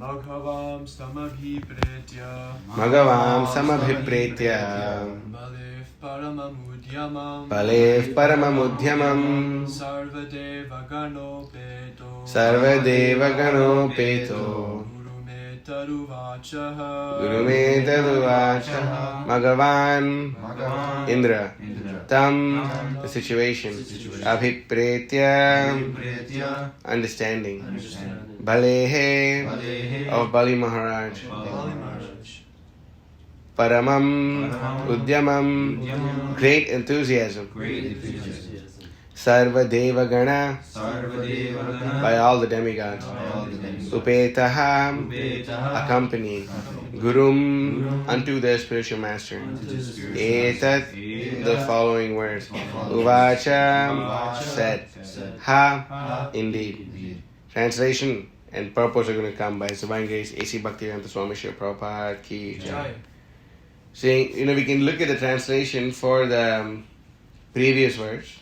Maghavam samabhipretya Balev paramamudhyamam Sarvadeva gano peto Guru me taruvachaha Bhagavan Indra Tam the situation Abhipretya understanding Balehe of Bali Maharaj Paramam Udyamam great enthusiasm Sarva Deva Gana by all the demigods Upetaha accompanying Gurum unto their spiritual master Etat the following words Uvacha said Ha indeed. Translation and purpose are going to come by His Divine Grace A.C. Bhaktivedanta Swami Srila Prabhupada Ki Jai. Saying, we can look at the translation for the previous verse,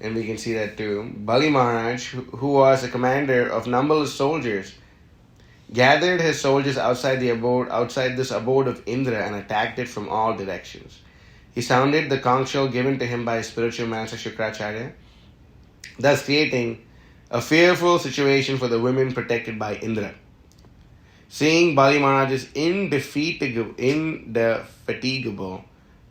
and we can see that too. Bali Maharaj, who was a commander of numberless soldiers, gathered his soldiers outside this abode of Indra and attacked it from all directions. He sounded the conch shell given to him by his spiritual master Shukracharya, thus creating a fearful situation for the women protected by Indra. Seeing Bali Maharaj's indefatigable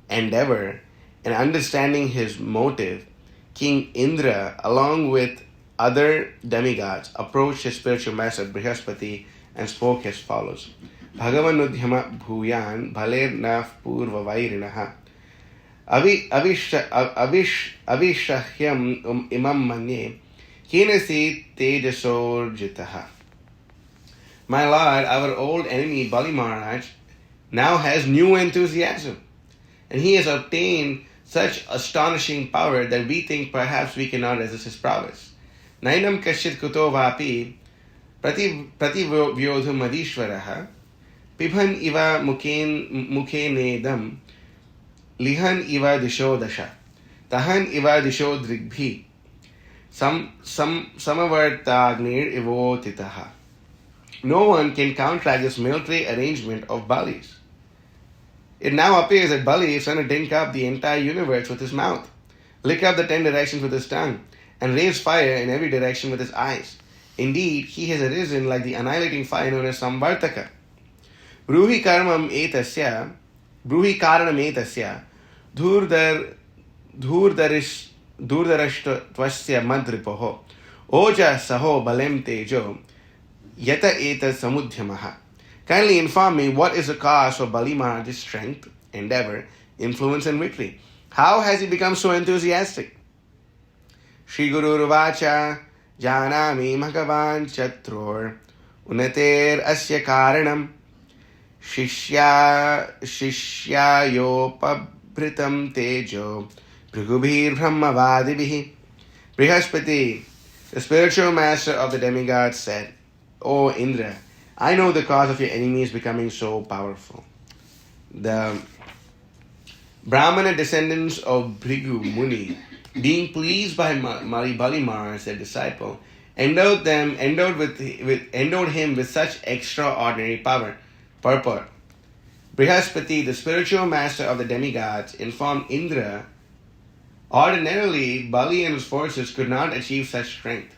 endeavor and understanding his motive, King Indra, along with other demigods, approached his spiritual master Brihaspati and spoke as follows. Bhagavanudhyama bhuyan bhaler naf purva vairinaha avishahyam imam manye kinasi tejasorjitaha. My Lord, our old enemy Bali Maharaj now has new enthusiasm, and he has obtained such astonishing power that we think perhaps we cannot resist his prowess. Nainam kashit kuto vapi prativyodhu madishvaraha pibhan iva mukhenedam lihan iva disho dasha tahan iva disho drigbhi samavartagnir ivotitaha. No one can counteract this military arrangement of Bali's. It now appears that Bali is trying to drink up the entire universe with his mouth, lick up the 10 directions with his tongue, and raise fire in every direction with his eyes. Indeed, he has arisen like the annihilating fire known as Samvartaka. Bruhi karanam etasya dhurdarashtvasya madripoho oja saho balem tejo Yata eta samudhyamaha. Kindly inform me what is the cause for Bali Maharaj's strength, endeavor, influence and victory. How has he become so enthusiastic? Shri Guru Ruvacha Janami Bhagavan Chatror Unater Asya Karanam Shishyayopabritam Tejo Bhrigubhir Brahmavadibihi. Brihaspati, the spiritual master of the demigods, said, O Indra, I know the cause of your enemies becoming so powerful. The Brahmana descendants of Bhrigu Muni, being pleased by Bali Maharaj, their disciple, endowed him with such extraordinary power. Purport. Brihaspati, the spiritual master of the demigods, informed Indra, ordinarily Bali and his forces could not achieve such strength.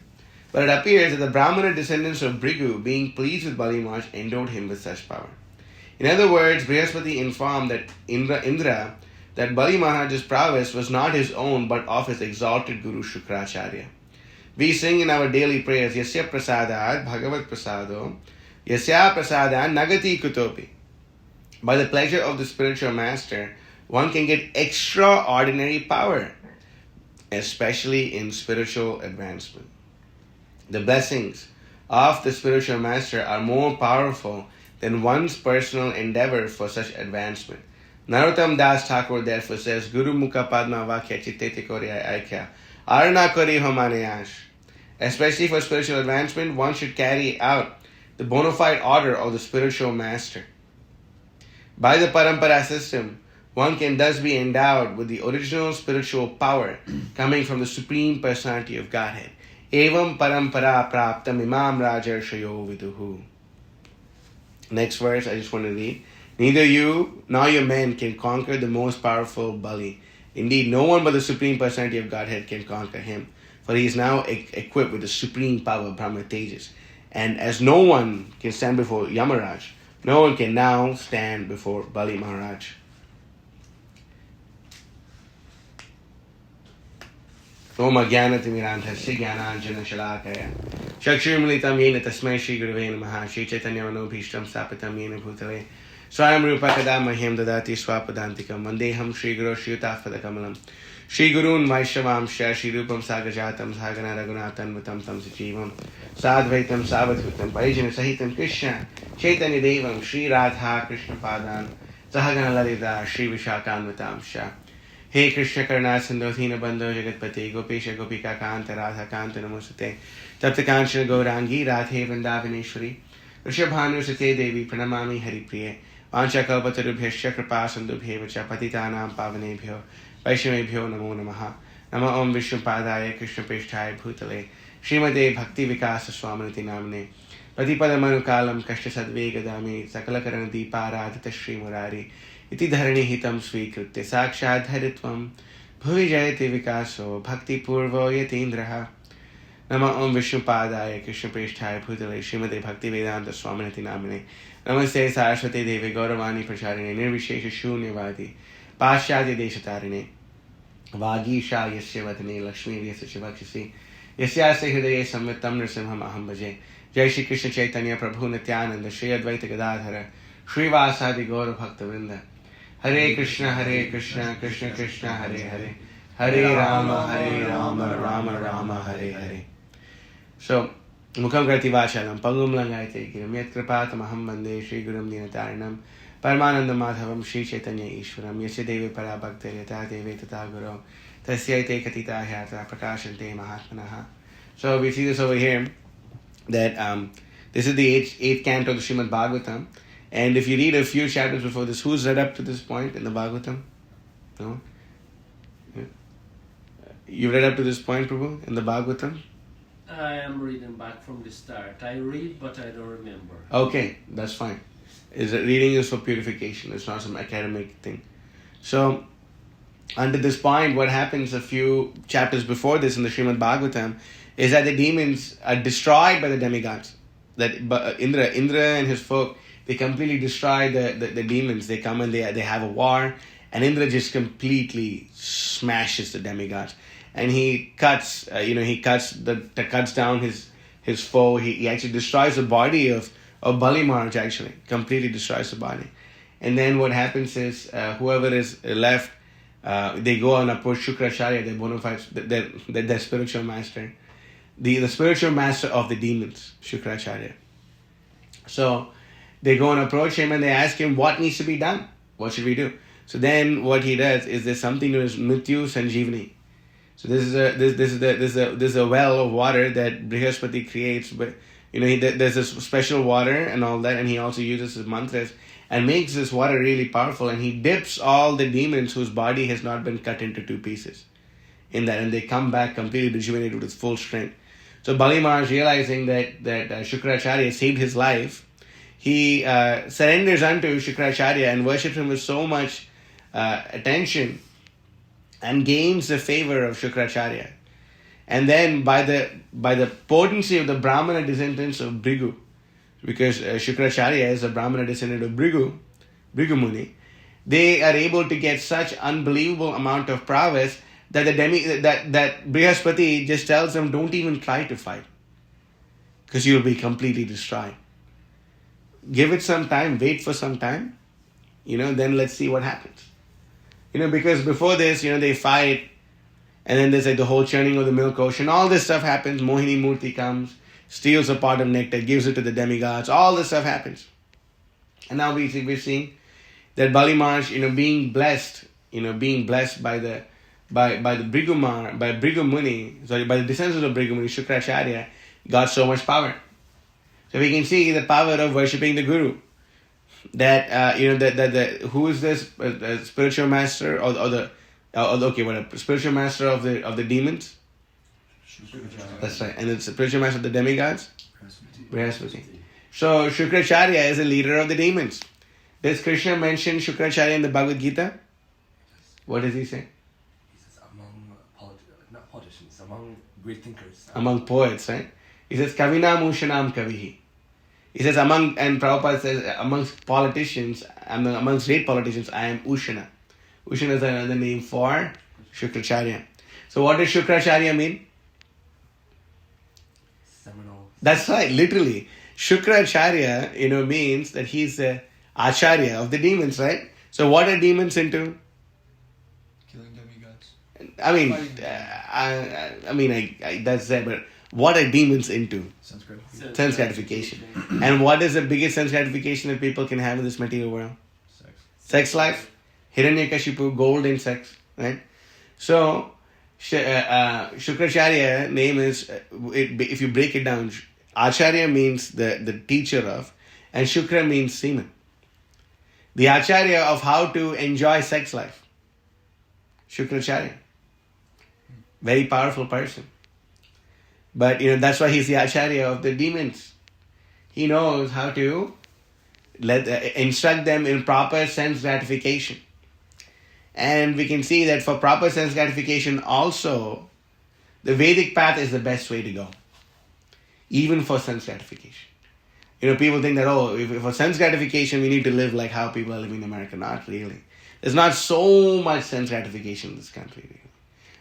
But it appears that the Brahmana descendants of Bhrigu, being pleased with Bali Maharaj, endowed him with such power. In other words, Brihaspati informed that Indra that Bali Maharaj's prowess was not his own but of his exalted Guru Shukracharya. We sing in our daily prayers, Yasya prasadat bhagavat prasado, Yasya prasadat nagati kutopi. By the pleasure of the spiritual master, one can get extraordinary power, especially in spiritual advancement. The blessings of the spiritual master are more powerful than one's personal endeavor for such advancement. Narottam Das Thakur therefore says, Guru Mukha Padma Vakya Chittete Kori Aikya Arna Kori Homanayash. Especially for spiritual advancement, one should carry out the bona fide order of the spiritual master. By the Parampara system, one can thus be endowed with the original spiritual power coming from the Supreme Personality of Godhead. Evam parampara praptam imam rajarshayo viduhu. Next verse, I just want to read. Neither you nor your men can conquer the most powerful Bali. Indeed, no one but the Supreme Personality of Godhead can conquer him. For he is now equipped with the supreme power of Brahma Tejas. And as no one can stand before Yamaraj, no one can now stand before Bali Maharaj. Om Ajnanatimirandhasya Jnananjana Shalakaya Chakshurmilitam Yena Tasmai Shri Gurave Namaha Shri Chaitanya Manobhishtam Stapitam Yena Bhutale Swayam Rupa Kadamahyam Dadati Swapadantikam Vandeham Shri Guru Shri Utafadakamalam Shri Gurun Vaishnavam Shri Rupam Sagajatam Sagana Raghunathan Vatam Tam Sajivam Sadvaitam Savadhutam Parijana Sahitam Krishna Chaitanya Devam Shri Radha Krishna Padan Sahagana Lalita Shri Vishakan Vatam Shah He Krishna Karna Sindhu Thina Bandho Jagatpati Gopesha Gopika Kanta Radha Kanta Namusate Tapta Kanchana Gaurangi Radhe Vandavaneshwari Rishabhanu Sate Devi Pranamami Hari Priye Vancha Kalpatarubhyasya Kripa Sandubhyevacha Patitanam Pavanebhyo Vaishnavebhyo Namo Namaha Nama Om Vishnu Padaya Krishna Prishthaya Bhutale Srimade Bhakti Vikasa Swaminati Namane Patipada Manukalam Kashta Sadvega Dami Sakalakarana Deeparadhita Shri Murari Iti dharani hitam svikritte sakshad haritvam bhuvi jayate vikaso bhakti purvo yatindraha Nama Om Vishnu Padaya Krishna Prishthaya Bhutale Srimade Bhakti Vedanta Swaminati Namane Namaste Saraswati Devi Gauravani Pracharine Nirvishesha Shunyavadi Pashyadi Deshatarine Vagisha Yasya Vatane Lakshmi Yasya Shivakshisi Yasyasya Hridaye Samvitam Nrsimham Aham Bhaje Jai Shri Krishna Chaitanya Prabhu Nityananda Shri Advaita Gadadhara Shri Vasadi Gaura Bhakta Vrinda Hare Krishna, Krishna Krishna, Hare Hare, Hare Rama, Rama Rama, Hare Hare. So, Mukham Grati Vachalam, Pangum Langaite, Giram Yat Kripatam Aham Bande, Shri Gurum Dinataranam, Paramananda Madhavam, Shri Chaitanya Ishwaram, Yasya Devi Parabhakta, Yata Devi Tata Guru, Tasyaite Katita Hyata, Prakashante Mahatmanaha. So, we see this over here, that this is the eighth canto of the Srimad Bhagavatam. And if you read a few chapters before this, who's read up to this point in the Bhagavatam? No? Yeah. You read up to this point, Prabhu, in the Bhagavatam? I am reading back from the start. I read, but I don't remember. Okay, that's fine. Reading is for purification. It's not some academic thing. So, until this point, what happens a few chapters before this in the Srimad Bhagavatam is that the demons are destroyed by the demigods. That Indra and his folk, they completely destroy the demons. They come and they have a war, and Indra just completely smashes the demigods, and he cuts down his foe. He actually destroys the body of Bali Maharaj. Actually, completely destroys the body, and then what happens is whoever is left, they go and approach Shukracharya, their bona fide, their spiritual master, the spiritual master of the demons, Shukracharya. So they go and approach him and they ask him what needs to be done. What should we do? So then what he does is there's something known as Mrityu Sanjeevani. So this is a well of water that Brihaspati creates, but there's this special water and all that, and he also uses his mantras and makes this water really powerful, and he dips all the demons whose body has not been cut into two pieces in that, and they come back completely rejuvenated with full strength. So Bali Maharaj, realizing that Shukracharya saved his life, he surrenders unto Shukracharya and worships him with so much attention and gains the favor of Shukracharya. And then by the potency of the Brahmana descendants of Bhrigu, because Shukracharya is a Brahmana descendant of Bhrigu Muni, they are able to get such unbelievable amount of prowess that that Brihaspati just tells them, don't even try to fight, because you'll be completely destroyed. Give it some time, wait for some time, then let's see what happens. Because before this, they fight, and then there's like the whole churning of the milk ocean. All this stuff happens. Mohini Murti comes, steals a pot of nectar, gives it to the demigods. All this stuff happens. And now we're seeing that Bali Maharaj, being blessed by the Bhrigu Muni, by the descendants of Bhrigu Muni, Shukracharya, got so much power. So we can see the power of worshipping the Guru. That who is this spiritual master or the spiritual master of the demons? That's right. And it's the spiritual master of the demigods? Brihaspati. So Shukracharya is the leader of the demons. Does Krishna mention Shukracharya in the Bhagavad Gita? What does he say? He says among not politicians, among great thinkers. Among poets, right? He says Kavinam Ushanam Kavihi. He says among, and Prabhupada says amongst politicians, amongst great politicians, I am Ushana. Ushana is another name for Shukracharya. So what does Shukracharya mean? Seminal. That's right, literally. Shukracharya, means that he's the Acharya of the demons, right? So what are demons into? Killing demigods. That's that, but what are demons into? Sense gratification. Sense gratification. And what is the biggest sense gratification that people can have in this material world? Sex life. Hiranyakashipu, gold and sex, right? So, Shukracharya name is, if you break it down, Acharya means the teacher of, and Shukra means semen. The Acharya of how to enjoy sex life. Shukracharya. Very powerful person. But, that's why he's the Acharya of the demons. He knows how to instruct them in proper sense gratification. And we can see that for proper sense gratification also, the Vedic path is the best way to go. Even for sense gratification. People think that, if for sense gratification, we need to live like how people are living in America. Not really. There's not so much sense gratification in this country. Really.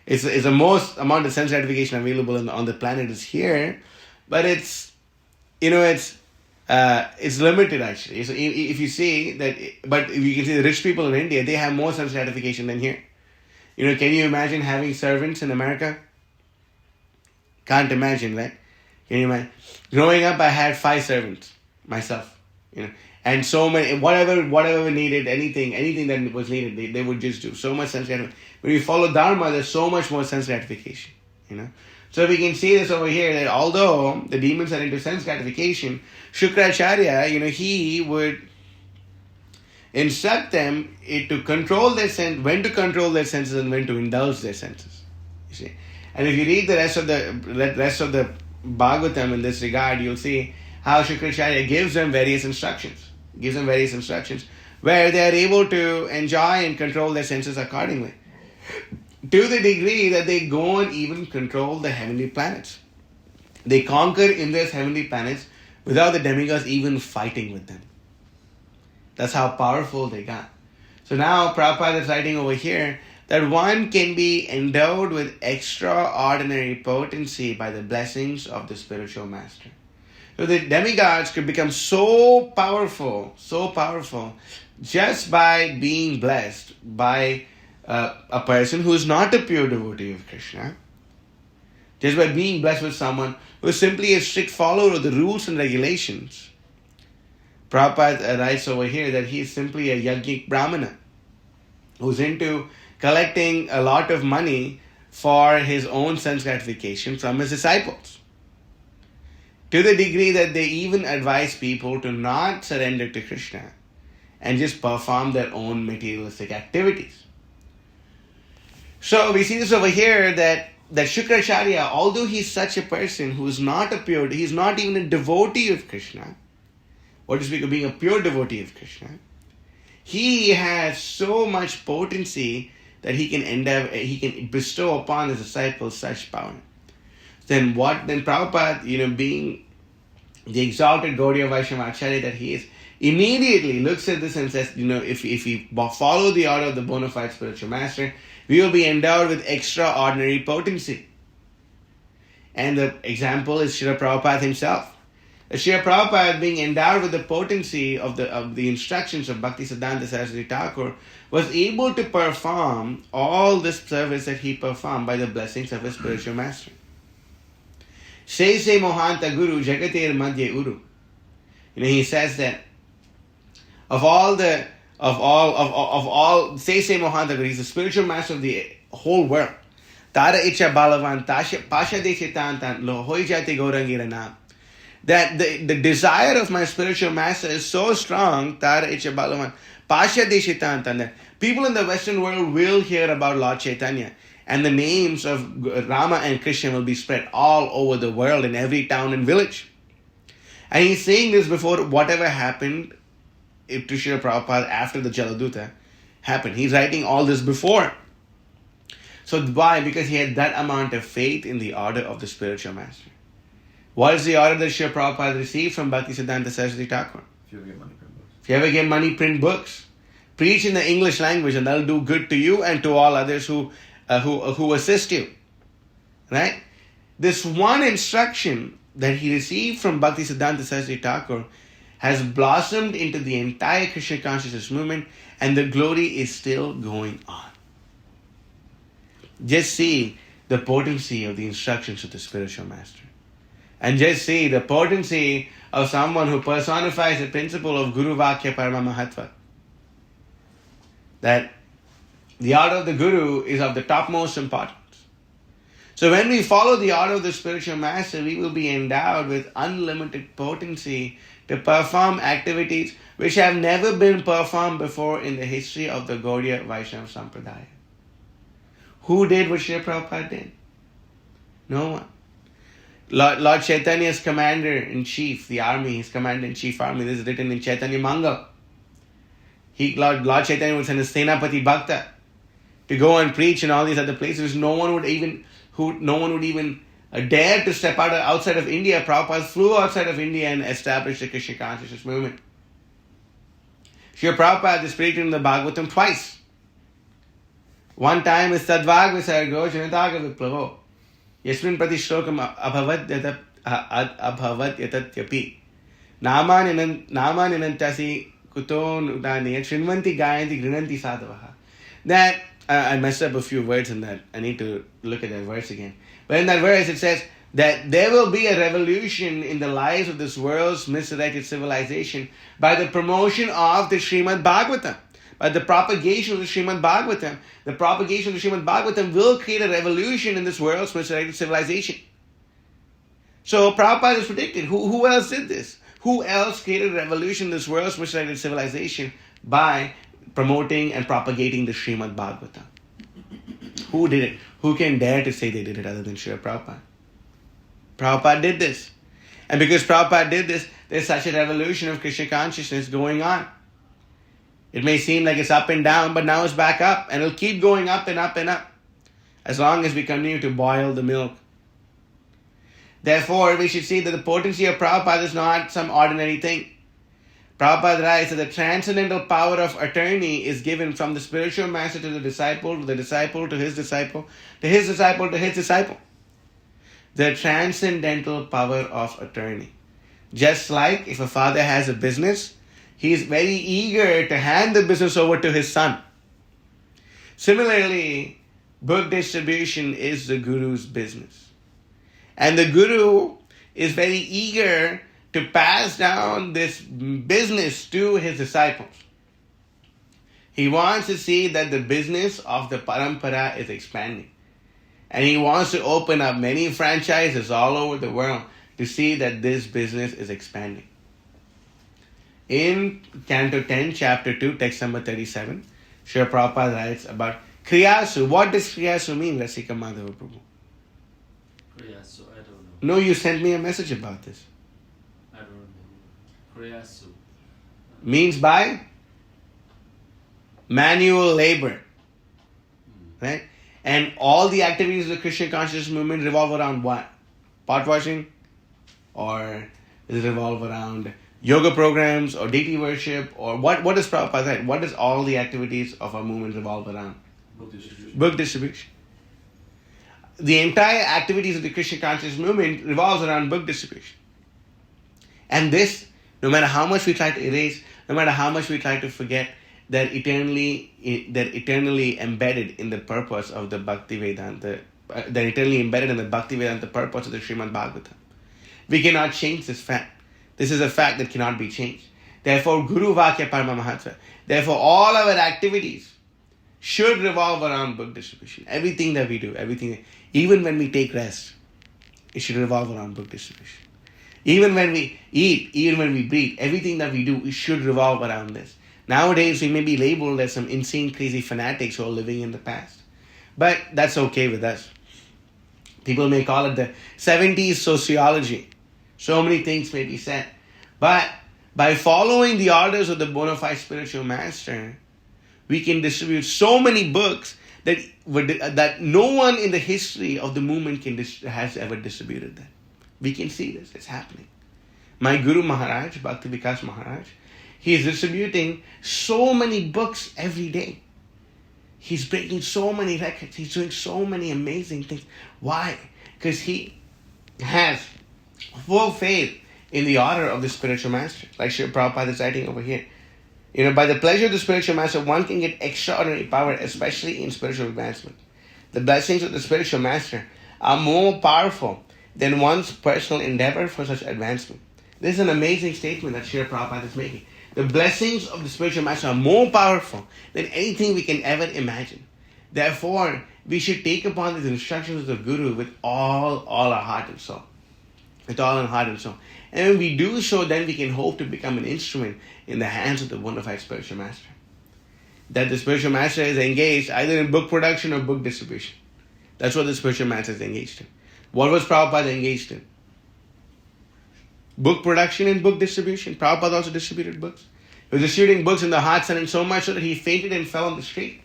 It's the most amount of sense gratification available on the planet is here, but it's limited actually. So if you see that, but if you can see the rich people in India, they have more sense gratification than here. Can you imagine having servants in America? Can't imagine, right? Can you imagine? Growing up, I had 5 servants myself, and so many, whatever needed, anything that was needed, they would just do. So much sense gratification. When you follow Dharma, there's so much more sense gratification, So we can see this over here, that although the demons are into sense gratification, Shukracharya, he would instruct them to control their sense, when to control their senses and when to indulge their senses. You see, and if you read the rest of the Bhagavatam in this regard, you'll see how Shukracharya gives them various instructions. Where they are able to enjoy and control their senses accordingly. To the degree that they go and even control the heavenly planets. They conquer in those heavenly planets without the demigods even fighting with them. That's how powerful they got. So now Prabhupada is writing over here that one can be endowed with extraordinary potency by the blessings of the spiritual master. So the demigods could become so powerful, just by being blessed by a person who is not a pure devotee of Krishna. Just by being blessed with someone who is simply a strict follower of the rules and regulations. Prabhupada writes over here that he is simply a yajnik brahmana who's into collecting a lot of money for his own sense gratification from his disciples. To the degree that they even advise people to not surrender to Krishna and just perform their own materialistic activities. So we see this over here that Shukracharya, although he's such a person who is not a pure, he's not even a devotee of Krishna, what to speak of being a pure devotee of Krishna, he has so much potency that he can bestow upon his disciples such power. Then Prabhupada, being the exalted Gaudiya Vaishnava Acharya that he is, immediately looks at this and says, if we follow the order of the bona fide spiritual master, we will be endowed with extraordinary potency. And the example is Srila Prabhupada himself. Srila Prabhupada, being endowed with the potency of the instructions of Bhaktisiddhanta Saraswati Thakur, was able to perform all this service that he performed by the blessings of his spiritual master. Se Mohanta Guru Jagatir Madhye Uru. He says that of all Se Mohanta Guru, he's the spiritual master of the whole world. Tara Icha Balavan Pasha Deshitantan Lo Hoi Jati Gaurangira Nam. That the desire of my spiritual master is so strong, Tara Icha Balavan Pasha Deshitantan, that people in the Western world will hear about Lord Chaitanya. And the names of Rama and Krishna will be spread all over the world in every town and village. And he's saying this before whatever happened to Srila Prabhupada after the Jaladuta happened. He's writing all this before. So why? Because he had that amount of faith in the order of the spiritual master. What is the order that Srila Prabhupada received from Bhaktisiddhanta Saraswati Thakur? If you ever get money, print books. If you ever get money, print books. Preach in the English language, and that'll do good to you and to all others who assist you. Right? This one instruction that he received from Bhaktisiddhanta Saraswati Thakur has blossomed into the entire Krishna consciousness movement, and the glory is still going on. Just see the potency of the instructions of the spiritual master. And just see the potency of someone who personifies the principle of Guru Vakya Parama Mahatva. That the order of the Guru is of the topmost importance. So when we follow the order of the spiritual master, we will be endowed with unlimited potency to perform activities which have never been performed before in the history of the Gaudiya Vaishnava Sampradaya. Who did what Srila Prabhupada did? No one. Lord Chaitanya's commander-in-chief, the army, his commander-in-chief army, this is written in Chaitanya Mangal. Lord Chaitanya would send a Senapati Bhakta to go and preach in all these other places. No one would even dare to step outside of India. Prabhupada flew outside of India and established the Krishna consciousness movement. Srila Prabhupada is preached in the Bhagavatam twice. One time is Tadvag Visargo Janataga Viplavo. Yasmin Prati Shlokam Abhavat Yatatyapi. Naman Inantasi Kuton Udaniya Shrinvanti Gayanti Grinanti Sadhavaha. That, I messed up a few words in that. I need to look at that verse again. But in that verse it says that there will be a revolution in the lives of this world's misdirected civilization by the promotion of the Srimad Bhagavatam. By the propagation of the Srimad Bhagavatam. The propagation of the Srimad Bhagavatam will create a revolution in this world's misdirected civilization. So Prabhupada is predicted. Who else did this? Who else created a revolution in this world's misdirected civilization by promoting and propagating the Srimad Bhagavatam? Who did it? Who can dare to say they did it other than Srila Prabhupada? Prabhupada did this. And because Prabhupada did this, there's such a revolution of Krishna consciousness going on. It may seem like it's up and down, but now it's back up, and it'll keep going up and up and up, as long as we continue to boil the milk. Therefore, we should see that the potency of Prabhupada is not some ordinary thing. Prabhupada writes that the transcendental power of attorney is given from the spiritual master to the disciple to his disciple, to his disciple, to his disciple. The transcendental power of attorney. Just like if a father has a business, he is very eager to hand the business over to his son. Similarly, book distribution is the Guru's business. And the Guru is very eager to pass down this business to his disciples. He wants to see that the business of the parampara is expanding. And he wants to open up many franchises all over the world to see that this business is expanding. In Canto 10, Chapter 2, text number 37, Srila Prabhupada writes about Kriyasu. What does Kriyasu mean, Rasika Madhava Prabhu? Kriyasu, I don't know. No, you sent me a message about this. I don't remember. Kriyasu. Means by manual labor. Right? And all the activities of the Krishna consciousness movement revolve around what? Pot washing? Or does it revolve around yoga programs or deity worship? Or what does Prabhupada say? What does all the activities of our movement revolve around? Book distribution. The entire activities of the Krishna consciousness movement revolves around book distribution. And this, no matter how much we try to erase, no matter how much we try to forget, that eternally embedded in the purpose of the Bhakti Vedanta, that eternally embedded in the Bhakti Vedanta purpose of the Srimad Bhagavatam. We cannot change this fact. This is a fact that cannot be changed. Therefore, Guru Vakya Parama Mahatva. Therefore, all our activities should revolve around book distribution. Everything that we do, even when we take rest, it should revolve around book distribution. Even when we eat, even when we breathe, everything that we do, it should revolve around this. Nowadays, we may be labeled as some insane, crazy fanatics who are living in the past. But that's okay with us. People may call it the 70s sociology. So many things may be said. But by following the orders of the bona fide spiritual master, we can distribute so many books that no one in the history of the movement has ever distributed that. We can see this. It's happening. My Guru Maharaj, Bhakti Vikas Maharaj, he is distributing so many books every day. He's breaking so many records. He's doing so many amazing things. Why? Because he has full faith in the order of the spiritual master. Like Srila Prabhupada is writing over here. By the pleasure of the spiritual master, one can get extraordinary power, especially in spiritual advancement. The blessings of the spiritual master are more powerful than one's personal endeavor for such advancement. This is an amazing statement that Srila Prabhupada is making. The blessings of the spiritual master are more powerful than anything we can ever imagine. Therefore, we should take upon these instructions of the Guru with all our heart and soul. With all our heart and soul. And when we do so, then we can hope to become an instrument in the hands of the bona fide spiritual master. That the spiritual master is engaged either in book production or book distribution. That's what the spiritual master is engaged in. What was Prabhupada engaged in? Book production and book distribution. Prabhupada also distributed books. He was distributing books in the hot sun, and so much so that he fainted and fell on the street.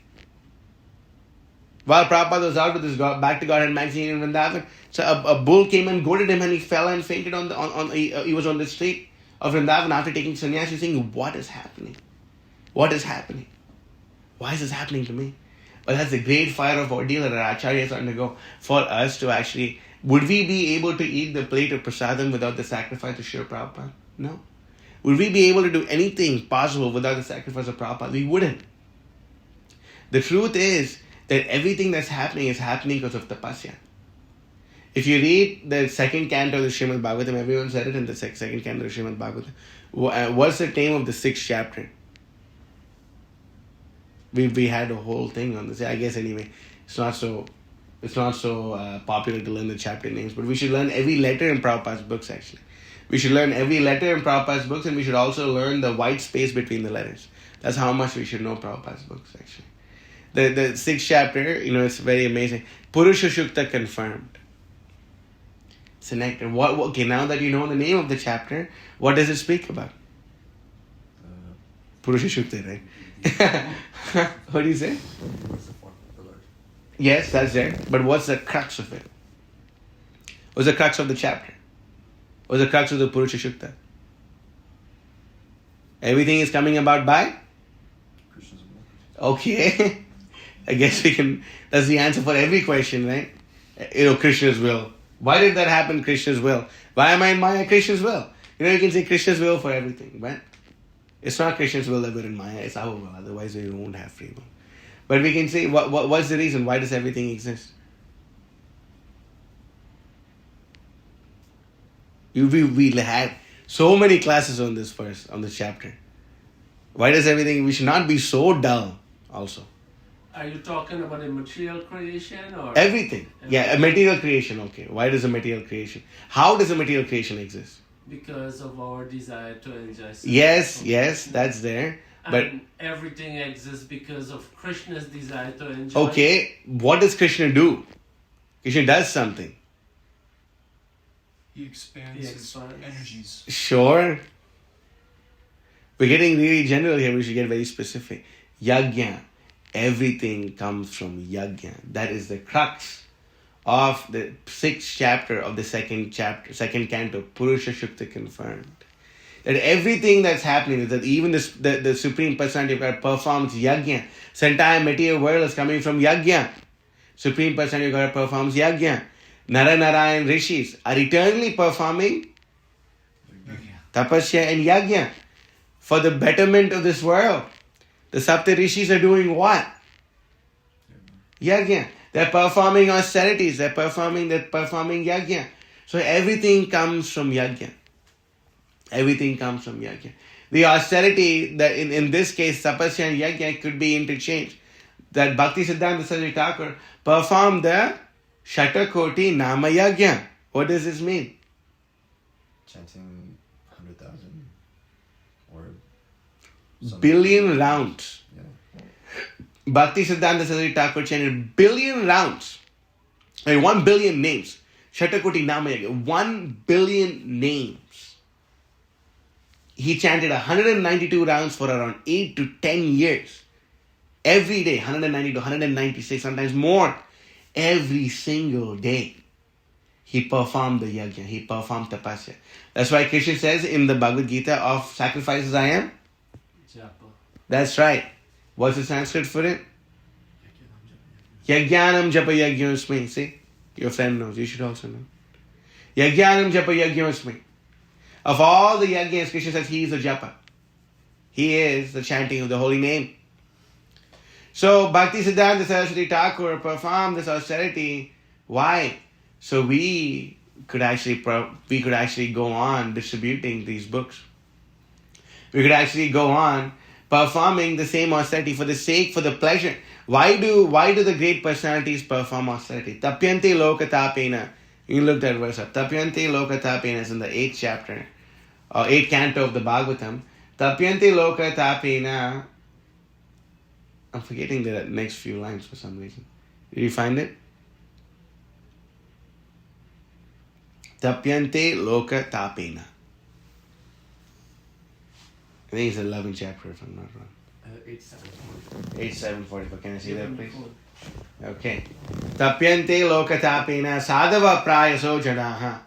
While Prabhupada was out with his Back to Godhead magazine in Vrindavan, so a bull came and goaded him, and he fell and fainted he was on the street of Vrindavan after taking sannyas. He's saying, what is happening? What is happening? Why is this happening to me? Well, that's the great fire of ordeal that our acharyas undergo for us to actually... Would we be able to eat the plate of prasadam without the sacrifice of Srila Prabhupada? No. Would we be able to do anything possible without the sacrifice of Prabhupada? We wouldn't. The truth is that everything that's happening is happening because of tapasya. If you read the second canto of the Srimad Bhagavatam, everyone said it in the second canto of the Srimad Bhagavatam. What's the name of the 6th chapter? We had a whole thing on this. I guess anyway, it's not so popular to learn the chapter names, but we should learn every letter in Prabhupada's books actually. We should learn every letter in Prabhupada's books, and we should also learn the white space between the letters. That's how much we should know Prabhupada's books actually. The 6th chapter, it's very amazing. Purusha Shukta confirmed. It's a nectar. Okay, now that you know the name of the chapter, what does it speak about? Purusha Shukta, right? What do you say? Yes, that's there. But what's the crux of it? What's the crux of the chapter? What's the crux of the Purusha Shukta? Everything is coming about by? Krishna's will. Okay. I guess we can... That's the answer for every question, right? Krishna's will. Why did that happen, Krishna's will? Why am I in Maya? Krishna's will. You can say Krishna's will for everything, but it's not Krishna's will that we're in Maya. It's our will. Otherwise, we won't have free will. But we can say, what's the reason? Why does everything exist? We had so many classes on this chapter. Why does everything... We should not be so dull also. Are you talking about a material creation or... Everything. Yeah, a material creation, okay. Why does a material creation... How does a material creation exist? Because of our desire to enjoy something. Yes, that's there. But and everything exists because of Krishna's desire to enjoy. Okay, what does Krishna do? Krishna does something. He expands his energies. Sure. We're getting really general here. We should get very specific. Yajna. Everything comes from yajna. That is the crux of the 6th chapter of the second canto, Purusha Shukta confirmed. That everything that's happening is that even the Supreme Personality of God performs yajna. This entire material world is coming from yajna. Supreme Personality of God performs yajna. Nara and Rishis are eternally performing tapasya and yajna for the betterment of this world. The Sapta Rishis are doing what? Yajna. They're performing austerities. They're performing yajna. So everything comes from yajna. Everything comes from yajna. The austerity, that in this case, tapasya and yajna could be interchanged. That Bhakti Siddhanta Saraswati Thakur performed the Shatakoti Nama Yajna. What does this mean? Chanting 100,000 or billion rounds. Yeah. Bhakti Siddhanta Saraswati Thakur chanted billion rounds. 1 billion names. Shatakoti Namayagya. 1 billion names. He chanted 192 rounds for around 8 to 10 years. Every day, 190 to 196, sometimes more. Every single day, he performed the yajna, he performed tapasya. That's why Krishna says in the Bhagavad Gita, of sacrifices I am Japa. That's right. What's the Sanskrit for it? Yajnanam japa yajñosmi. See? Your friend knows. You should also know. Yajnanam japa yajñosmi. Of all the yajnas, Krishna says he is a japa. He is the chanting of the holy name. So Bhakti Siddhanta Saraswati Thakur performed this austerity. Why? So we could actually go on distributing these books. We could actually go on performing the same austerity for the pleasure. Why do the great personalities perform austerity? Tapyante lokatapena. You can look that verse up. Tapyante lokatapena is in the 8th chapter, or 8th canto of the Bhagavatam. Tapyante lokatapena. I'm forgetting the next few lines for some reason. Did you find it? Tapyante lokatapena. I think it's the 11th chapter if I'm not wrong. 8:7:44. Can I see that please? Okay. Tapyante lokatapena sadhava prayaso janaha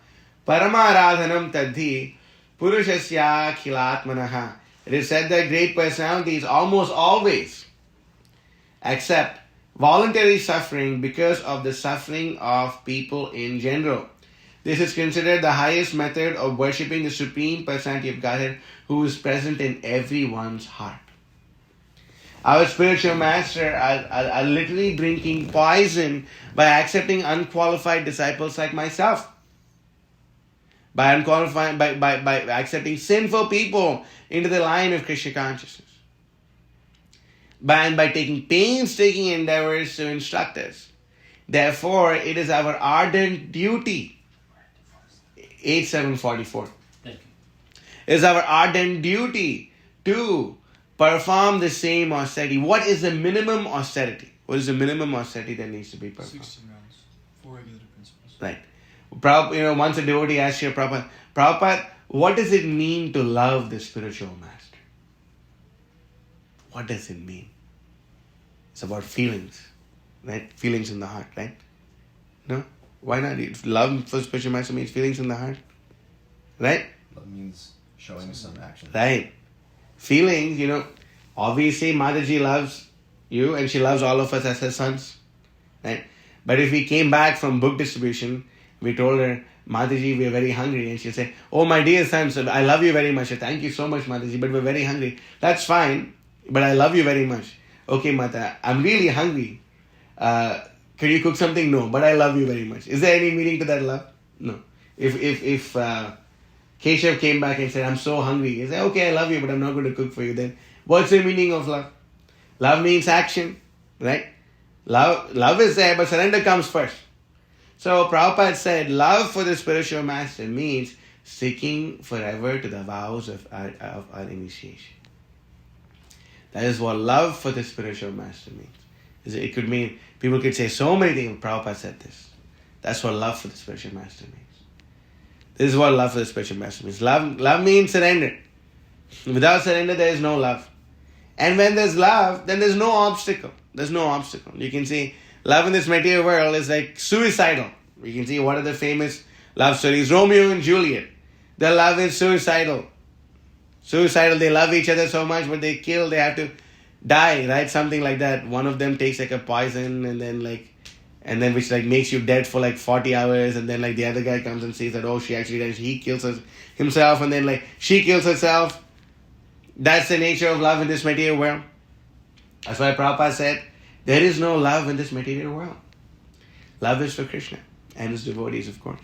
paramaradhanam tadhi purushasya khilatmanaha. It is said that great personalities almost always accept voluntary suffering because of the suffering of people in general. This is considered the highest method of worshipping the Supreme Personality of Godhead, who is present in everyone's heart. Our spiritual master are literally drinking poison by accepting unqualified disciples like myself. By accepting sinful people into the line of Krishna consciousness. By taking painstaking endeavors to instruct us. Therefore, it is our ardent duty. 8:7:44. Thank you. It is our ardent duty to perform the same austerity. What is the minimum austerity? What is the minimum austerity that needs to be performed? 16 rounds. 4 regulative principles. Right. Once a devotee asked Srila Prabhupada, what does it mean to love the spiritual master? What does it mean? It's about feelings, right? Feelings in the heart, right? No? Why not? Love for spiritual master means feelings in the heart, right? That means showing some action. Right. Feelings, obviously Mataji loves you and she loves all of us as her sons, right? But if we came back from book distribution, we told her, Mataji, we are very hungry. And she'll say, oh, my dear sons, I love you very much. Thank you so much, Mataji, but we're very hungry. That's fine, but I love you very much. Okay, Mata, I'm really hungry. Can you cook something? No, but I love you very much. Is there any meaning to that love? No. If Keshav came back and said, I'm so hungry, he said, okay, I love you, but I'm not going to cook for you, then what's the meaning of love? Love means action, right? Love is there, but surrender comes first. So Prabhupada said, love for the spiritual master means sticking forever to the vows of our initiation. That is what love for the spiritual master means. It could mean, people could say so many things. Prabhupada said this. That's what love for the spiritual master means. This is what love for the spiritual master means. Love means surrender. Without surrender, there is no love. And when there's love, then there's no obstacle. There's no obstacle. You can see love in this material world is like suicidal. You can see what are the famous love stories. Romeo and Juliet. Their love is suicidal. Suicidal, they love each other so much, but they have to die, right? Something like that. One of them takes like a poison and then which like makes you dead for like 40 hours, and then like the other guy comes and says that, oh, she actually dies. He kills himself, and then like she kills herself. That's the nature of love in this material world. That's why Prabhupada said, there is no love in this material world. Love is for Krishna and his devotees, of course.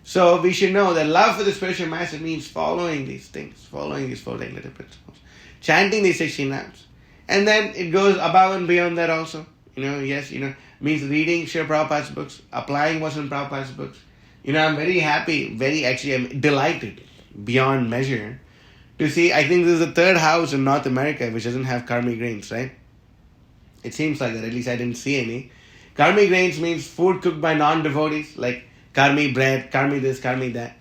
So we should know that love for the spiritual master means following these things, following these 4 regulative principles, chanting these 16 names. And then it goes above and beyond that also. Means reading Srila Prabhupada's books, applying what's in Prabhupada's books. I'm very happy, I'm delighted beyond measure to see, I think this is the 3rd house in North America which doesn't have karmic grains, right? It seems like that. At least I didn't see any. Karmi grains means food cooked by non-devotees, like karmi bread, karmi this, karmi that.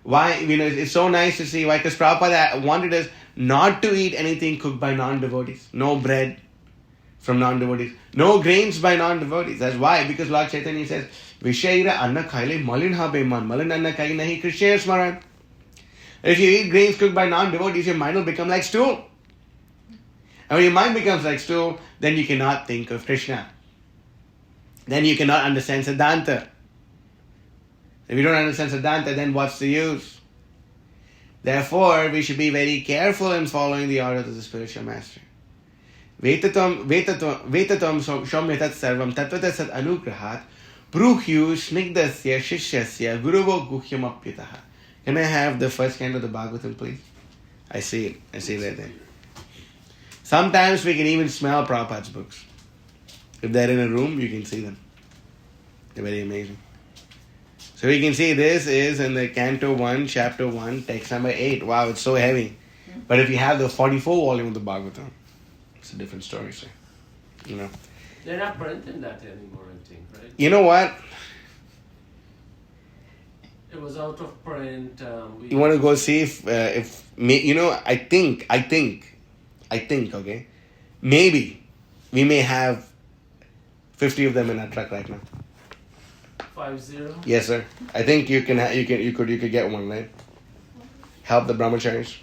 Why? It's so nice to see why. Because Prabhupada wanted us not to eat anything cooked by non-devotees. No bread from non-devotees. No grains by non-devotees. That's why. Because Lord Chaitanya says, Vishaira anna khaile malin habe man. Malin anna kai nahi Krishna smaran. If you eat grains cooked by non-devotees, your mind will become like stool. And when your mind becomes like stool, then you cannot think of Krishna. Then you cannot understand Siddhanta. If you don't understand Siddhanta, then what's the use? Therefore, we should be very careful in following the orders of the spiritual master. Vetatam shomyatat sarvam tatvatasat anugrahat bruhyu snigdasya shishyasya guruvo guhyam apyataha. Can I have the first canto of the Bhagavatam, please? I see it. I see it right there. Sometimes we can even smell Prabhupada's books. If they're in a room, you can see them. They're very amazing. So we can see this is in the Canto 1, Chapter 1, text number 8. Wow, it's so heavy. But if you have the 44 volume of the Bhagavatam, it's a different story, sir. They're not printing that anymore, I think, right? You know what? It was out of print. You want to go see if I think, okay? Maybe we may have 50 of them in our truck right now. 50? Yes, sir. I think you could get one, right? Help the brahmacharis.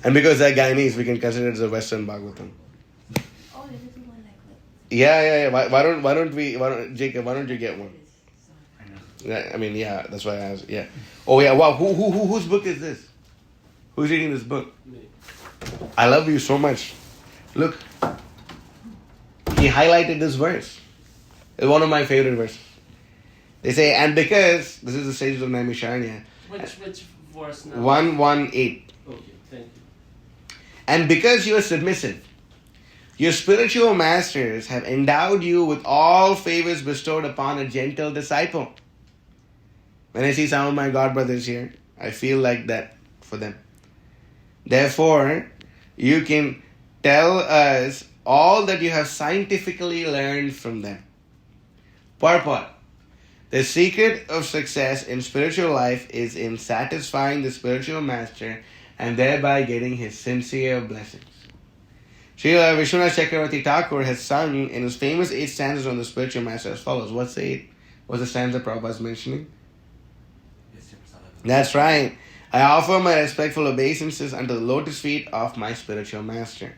And because they're Guyanese, we can consider it as a Western Bhagavatam. Oh, there is one like that. Yeah. Why don't Jacob? Why don't you get one? I mean, yeah. That's why I asked. Yeah. Oh, yeah. Wow. Whose book is this? Who's reading this book? Me. I love you so much. Look. He highlighted this verse. It's one of my favorite verses. They say, and because this is the stages of Naimisharanya. Which verse now? 118. Okay, thank you. And because you are submissive, your spiritual masters have endowed you with all favors bestowed upon a gentle disciple. When I see some of my god brothers here, I feel like that for them. Therefore, you can tell us all that you have scientifically learned from them. Purport. The secret of success in spiritual life is in satisfying the spiritual master and thereby getting his sincere blessings. Srila Vishwanath Chakravarti Thakur has sung in his famous 8 stanzas on the spiritual master as follows. What's the stanza Prabhupada is mentioning? That's right. I offer my respectful obeisances unto the lotus feet of my spiritual master.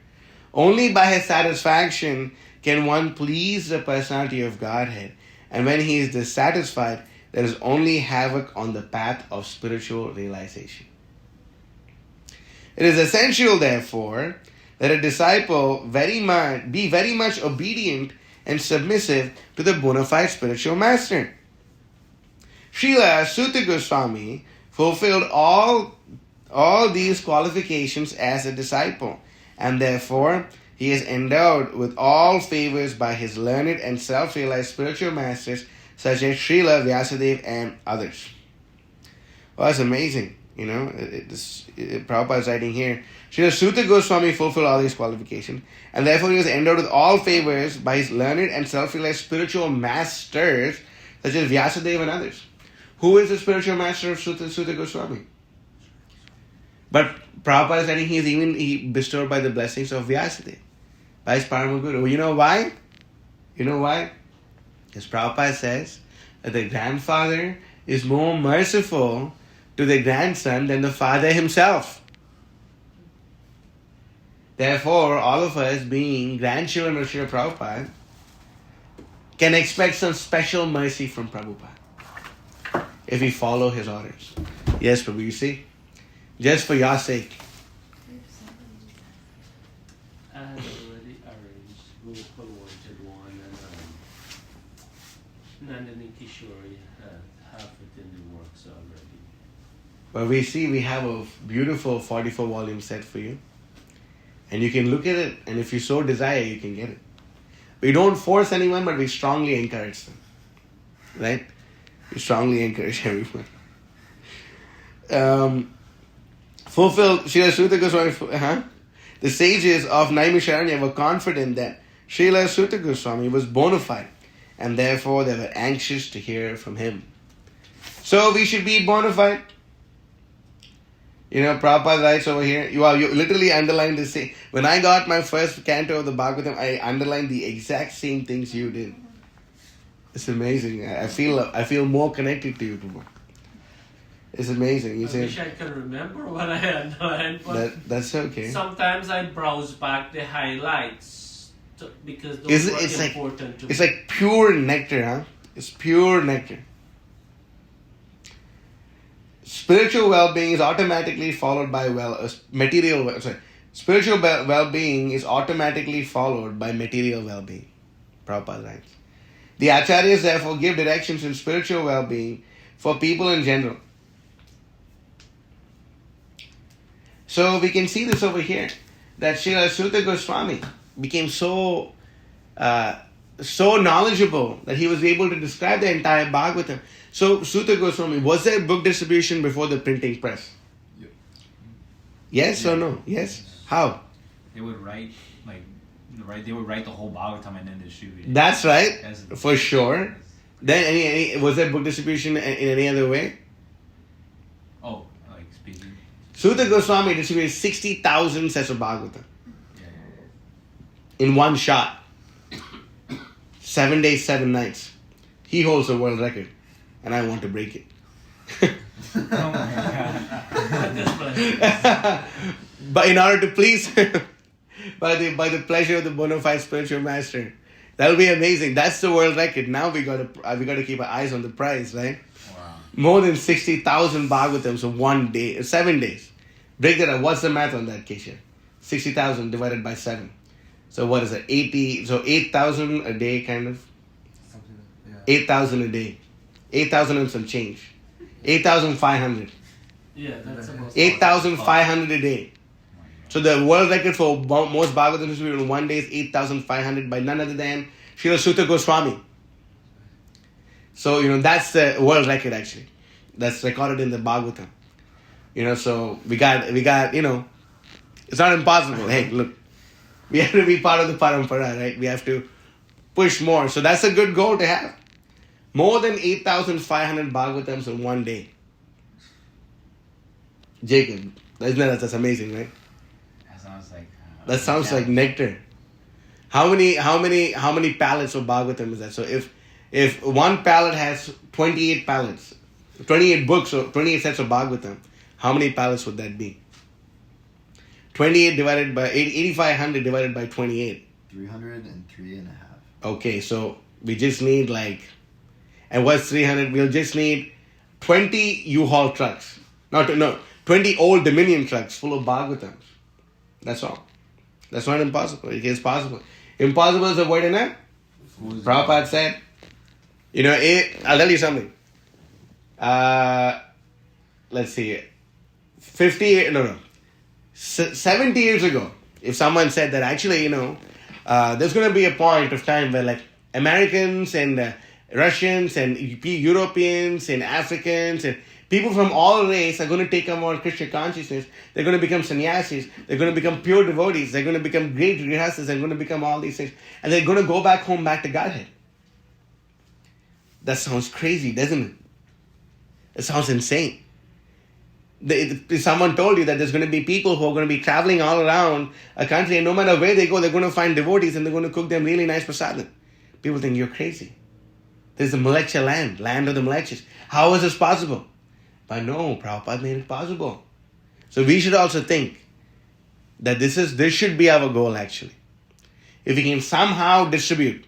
Only by his satisfaction can one please the personality of Godhead. And when he is dissatisfied, there is only havoc on the path of spiritual realization. It is essential, therefore, that a disciple be very much obedient and submissive to the bona fide spiritual master. Srila Sutta Goswami fulfilled all these qualifications as a disciple, and therefore he is endowed with all favors by his learned and self-realized spiritual masters such as Srila, Vyasadeva and others. Well, that's amazing. Prabhupada is writing here, Srila Sutta Goswami fulfilled all these qualifications, and therefore he was endowed with all favors by his learned and self-realized spiritual masters such as Vyasadeva and others. Who is the spiritual master of Sutta Goswami? But Prabhupada is writing he bestowed by the blessings of Vyasadeva, by his Parama Guru. Well, you know why? Because Prabhupada says that the grandfather is more merciful to the grandson than the father himself. Therefore, all of us being grandchildren of Srila Prabhupada can expect some special mercy from Prabhupada if we follow his orders. Yes, Prabhu, you see? Just for your sake. I had already arranged. Gopal wanted one, and Nandini Kishori had half it in the works already. But we have a beautiful 44 volume set for you. And you can look at it, and if you so desire, you can get it. We don't force anyone, but we strongly encourage them. Right? We strongly encourage everyone. Fulfilled Srila Sutta Goswami. The sages of Naimisharanya were confident that Srila Sutta Goswami was bona fide, and therefore they were anxious to hear from him. So we should be bona fide. Prabhupada writes over here, you literally underlined the same. When I got my first canto of the Bhagavatam, I underlined the exact same things you did. It's amazing. I feel more connected to you, Prabhu. It's amazing. I wish I could remember what I underlined, but that's okay. sometimes I browse back the highlights because those were important to me. It's like pure nectar, huh? It's pure nectar. Spiritual well-being is automatically followed by spiritual well-being is automatically followed by material well-being. Prabhupada writes. The acharyas therefore give directions in spiritual well-being for people in general. So we can see this over here, that Srila Sutta Goswami became so knowledgeable that he was able to describe the entire Bhagavatam. So Sutta Goswami, was there book distribution before the printing press? Yep. Yes or no? Yes? How? They would write they would write the whole Bhagavatam and then distribute it. That's right, for sure. Then was there book distribution in any other way? Oh, like speaking. Sutta Goswami distributed 60,000 sets of Bhagavatam in one shot. 7 days, 7 nights. He holds the world record, and I want to break it. Oh my God. But in order to please, by the pleasure of the bona fide spiritual master, that'll be amazing. That's the world record. Now we got to keep our eyes on the prize, right? Wow. More than 60,000 Bhagavatams in 1 day, 7 days. Break that up. What's the math on that, Kesha? 60,000 divided by 7. So what is it? 80. So 8,000 a day, kind of. Something, yeah. 8,000 a day. 8,000 and some change. 8,500. Yeah, that's about 8,500 a day. So the world record for most Bhagavatams in 1 day is 8,500 by none other than Srila Sutta Goswami. So, that's the world record actually. That's recorded in the Bhagavatam. So we got, it's not impossible. Hey, look, we have to be part of the parampara, right? We have to push more. So that's a good goal to have. More than 8,500 Bhagavatams in 1 day. Jacob, that's amazing, right? That sounds like nectar. How many pallets of Bhagavatam is that? So if one pallet has 28 pallets, 28 books or 28 sets of Bhagavatam, how many pallets would that be? 28 divided by 8,500 divided by 28. 303 and a half. Okay, so we just need and what's 300? We'll just need 20 U-Haul trucks. No, 20 old Dominion trucks full of Bhagavatams. That's all. That's not impossible. It is possible. Impossible is a word in it. Prabhupada said, I'll tell you something. Let's see. 70 years ago, if someone said that actually, there's going to be a point of time where Americans and Russians and Europeans and Africans and people from all race are going to take on Krishna consciousness. They're going to become sannyasis. They're going to become pure devotees. They're going to become great grihastas. They're going to become all these things. And they're going to go back home, back to Godhead. That sounds crazy, doesn't it? It sounds insane. If someone told you that there's going to be people who are going to be traveling all around a country and no matter where they go, they're going to find devotees and they're going to cook them really nice prasadam. People think you're crazy. There's the Malecha land of the Malechas. How is this possible? But no, Prabhupada made it possible. So we should also think that this should be our goal actually. If we can somehow distribute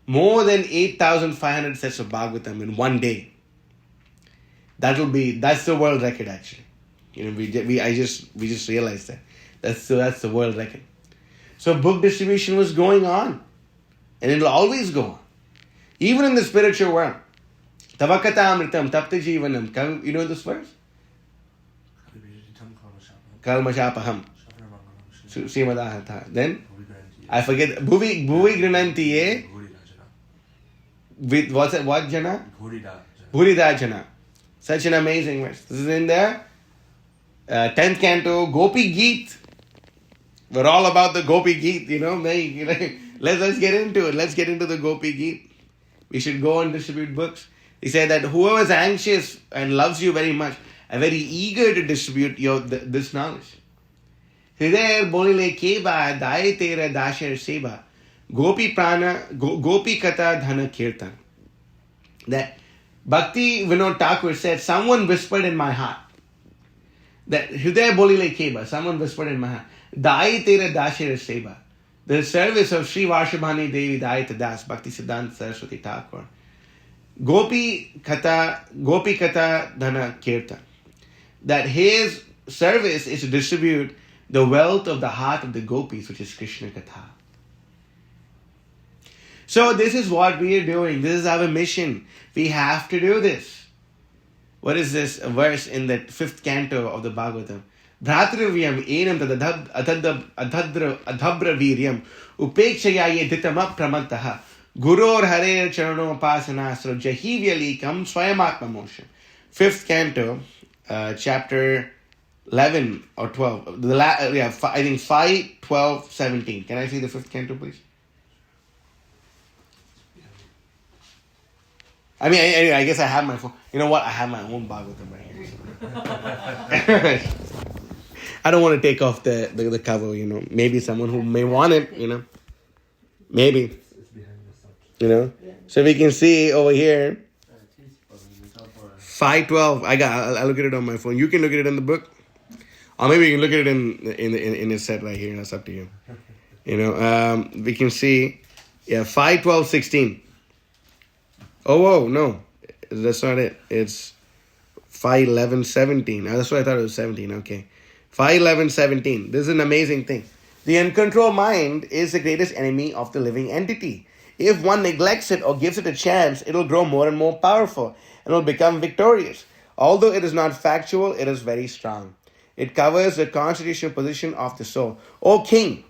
more than 8,500 sets of Bhagavatam in 1 day, that's the world record actually. We just realized that. That's the world record. So book distribution was going on. And it'll always go on. Even in the spiritual world. Tavakata amritam tapta jivanam. You know this verse? Kalmashapaham. Srimad. Then I forget. Bhuvi grinantiye. With what's it? What jana? Bhurida jana. Such an amazing verse. This is in the 10th canto, Gopi Geet, We're all about the Gopi Geet, Let's get into it. Let's get into the Gopi Geet. We should go and distribute books. He said that whoever is anxious and loves you very much are very eager to distribute this knowledge. Hriday bolile keba daye tera dasher seva gopi prana gopi kata dhana kirtan. That Bhakti Vinod Thakur said, someone whispered in my heart. That Hriday bolile keba, someone whispered in my heart. Daye tera dasher seva. The service of Sri Varshabhani Devi Dayita Das, Bhakti Siddhanta Saraswati Thakur. Gopi kata dhana kirtan. That his service is to distribute the wealth of the heart of the gopis, which is Krishna Katha. So this is what we are doing. This is our mission. We have to do this. What is this verse in the 5th canto of the Bhagavatam? Bhratravyam enam adhabra viryam upekshaya yeditam apramantaha guror hare charano pasanasra jahivyalikam swayamatma motion. 5th canto, chapter 11 or 12. I think 5, 12, 17. Can I see the 5th canto, please? I mean, anyway, I guess I have my phone. You know what? I have my own Bhagavatam right here. I don't want to take off the cover, Maybe someone who may want it, Maybe. It's behind the subject. So we can see over here, 5:12. I'll look at it on my phone. You can look at it in the book. Or maybe you can look at it in his set right here. That's up to you. We can see, 5:12, 16. Oh, whoa, no. That's not it. It's 5:11, 17. That's what I thought it was 17. Okay. 5:11, 17. This is an amazing thing. The uncontrolled mind is the greatest enemy of the living entity. If one neglects it or gives it a chance, it will grow more and more powerful and will become victorious. Although it is not factual, it is very strong. It covers the constitutional position of the soul. O King,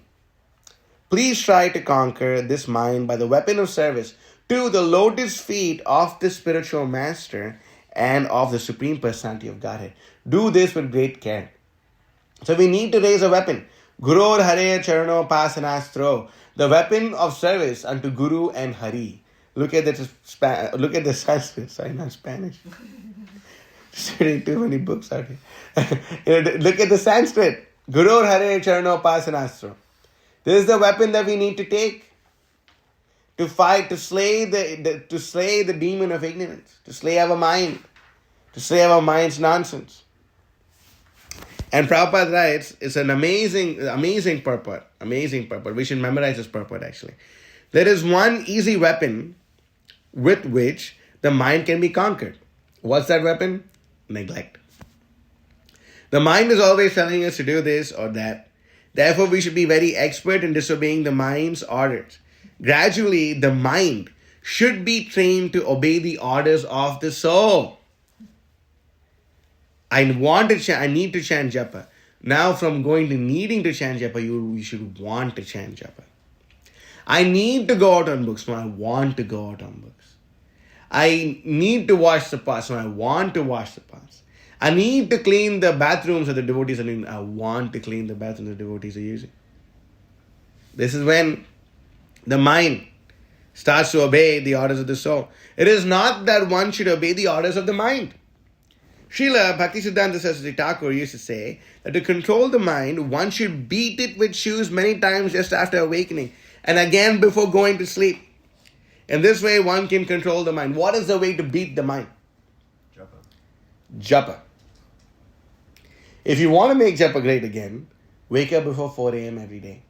please try to conquer this mind by the weapon of service to the lotus feet of the spiritual master and of the Supreme Personality of Godhead. Do this with great care. So we need to raise a weapon. Gurur Hare Charano Pasanastro. The weapon of service unto Guru and Hari. Look at the Sanskrit. Sorry, not Spanish. Just reading too many books out here. Look at the Sanskrit. Gurur Hare Charano Pasanastro. This is the weapon that we need to take to fight, to slay the demon of ignorance, to slay our mind, to slay our mind's nonsense. And Prabhupada writes, it's an amazing purport. Amazing purport. We should memorize this purport actually. There is one easy weapon with which the mind can be conquered. What's that weapon? Neglect. The mind is always telling us to do this or that. Therefore, we should be very expert in disobeying the mind's orders. Gradually, the mind should be trained to obey the orders of the soul. I need to chant japa. Now from going to needing to chant japa, you should want to chant japa. I need to go out on books. No, I want to go out on books. I need to wash the pots. No, I want to wash the pots. I need to clean the bathrooms of the devotees. I want to clean the bathrooms the devotees are using. This is when the mind starts to obey the orders of the soul. It is not that one should obey the orders of the mind. Srila Bhaktisiddhanta Saraswati Thakur used to say that to control the mind, one should beat it with shoes many times just after awakening and again before going to sleep. In this way, one can control the mind. What is the way to beat the mind? Japa. If you want to make japa great again, wake up before 4 a.m. every day.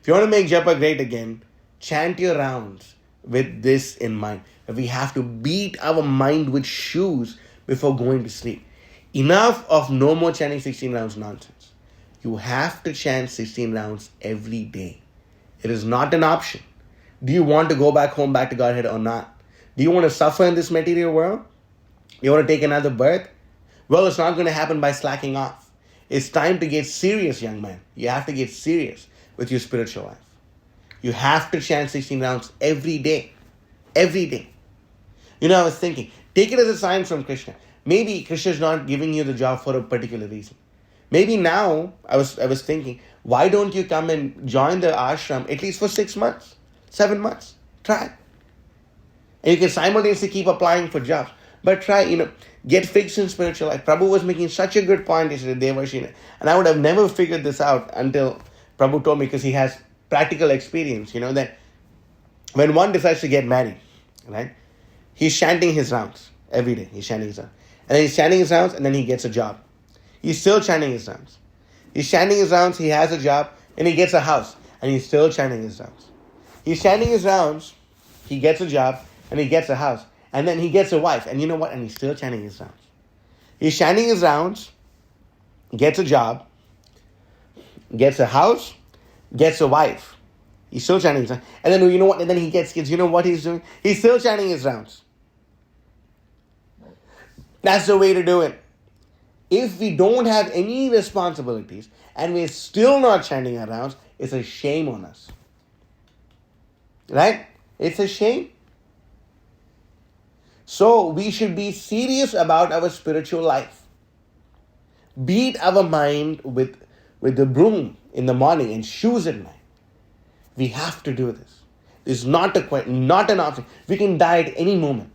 If you want to make japa great again, chant your rounds with this in mind. We have to beat our mind with shoes before going to sleep. Enough of no more chanting 16 rounds nonsense. You have to chant 16 rounds every day. It is not an option. Do you want to go back home, back to Godhead or not? Do you want to suffer in this material world? You want to take another birth? Well, it's not going to happen by slacking off. It's time to get serious, young man. You have to get serious with your spiritual life. You have to chant 16 rounds every day. Every day. I was thinking, take it as a sign from Krishna. Maybe Krishna is not giving you the job for a particular reason. Maybe now, I was thinking, why don't you come and join the ashram at least for 6 months, 7 months? Try. And you can simultaneously keep applying for jobs. But try, get fixed in spiritual life. Prabhu was making such a good point, he said, Devarshina. And I would have never figured this out until Prabhu told me, because he has practical experience, that when one decides to get married, right, he's chanting his rounds every day. He's chanting his rounds. And then he's chanting his rounds, and then he gets a job. He's still chanting his rounds. He's chanting his rounds, he has a job, and he gets a house. And he's still chanting his rounds. He's chanting his rounds, he gets a job, and he gets a house. And then he gets a wife. And you know what? And he's still chanting his rounds. He's chanting his rounds, gets a job, gets a house, gets a wife. He's still chanting his rounds. And then you know what? And then he gets kids. You know what he's doing? He's still chanting his rounds. That's the way to do it. If we don't have any responsibilities and we're still not chanting our rounds, it's a shame on us. Right? It's a shame. So we should be serious about our spiritual life. Beat our mind with the broom in the morning and shoes at night. We have to do this. It's not an option. We can die at any moment.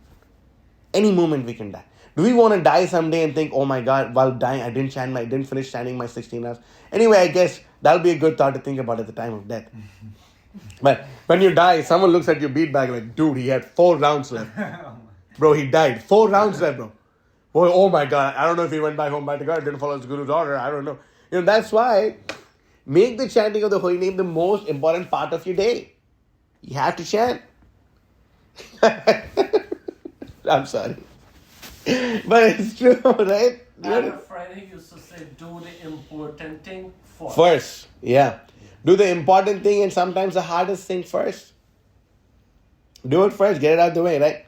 Any moment we can die. Do we want to die someday and think, oh my God, while dying, I didn't finish chanting my 16 hours. Anyway, I guess that'll be a good thought to think about at the time of death. But when you die, someone looks at your beat bag like, dude, he had 4 rounds left. Bro, he died. 4 rounds left, bro. Boy, oh my God. I don't know if he went back home by the God, didn't follow his Guru's order. I don't know. That's why make the chanting of the holy name the most important part of your day. You have to chant. I'm sorry. But it's true, right? I'm afraid he used to say, do the important thing first. First, yeah. Do the important thing and sometimes the hardest thing first. Do it first. Get it out of the way, right?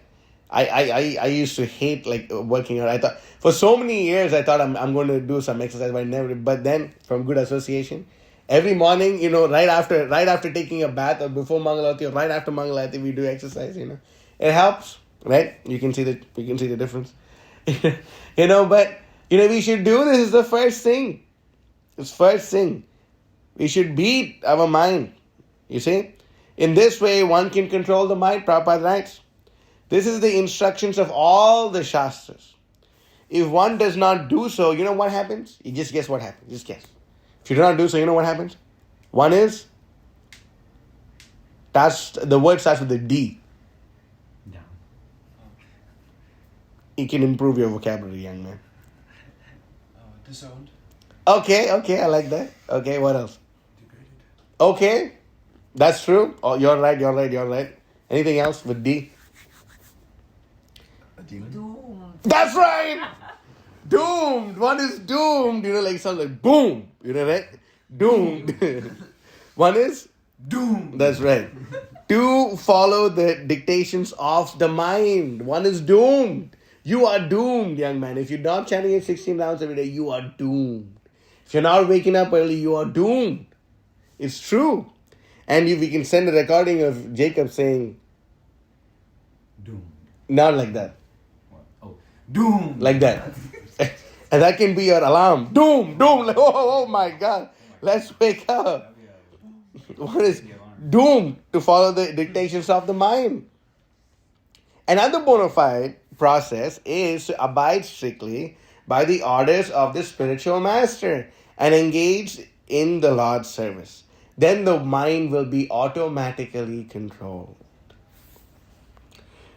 I used to hate working out. I thought for so many years I'm going to do some exercise, but I never. But then from good association, every morning, right after taking a bath or before Mangalarti or right after Mangalarti, we do exercise. It helps, right? You can see the difference. But we should do this. Is the first thing. It's first thing. We should beat our mind. You see, in this way, one can control the mind. Prabhupada writes. This is the instructions of all the Shastras. If one does not do so, you know what happens? You just guess what happens. Just guess. If you do not do so, you know what happens? One is, the word starts with a D. Down. You can improve your vocabulary, young man. Disowned. Okay, I like that. Okay, what else? Degraded. Okay, that's true. Oh, you're right. Anything else with D? A demon? Doomed. That's right! Doomed. One is doomed. Sounds like boom. Right? Doomed. One is? Doomed. That's right. To follow the dictations of the mind. One is doomed. You are doomed, young man. If you're not chanting it 16 rounds every day, you are doomed. If you're not waking up early, you are doomed. It's true. And we can send a recording of Jacob saying, Doom. not like that. What? Oh, doom. Like that. And that can be your alarm. Doom. Like, oh my God. Let's wake up. What is doomed to follow the dictations of the mind? Another bona fide process is to abide strictly by the orders of the spiritual master and engage in the Lord's service. Then the mind will be automatically controlled.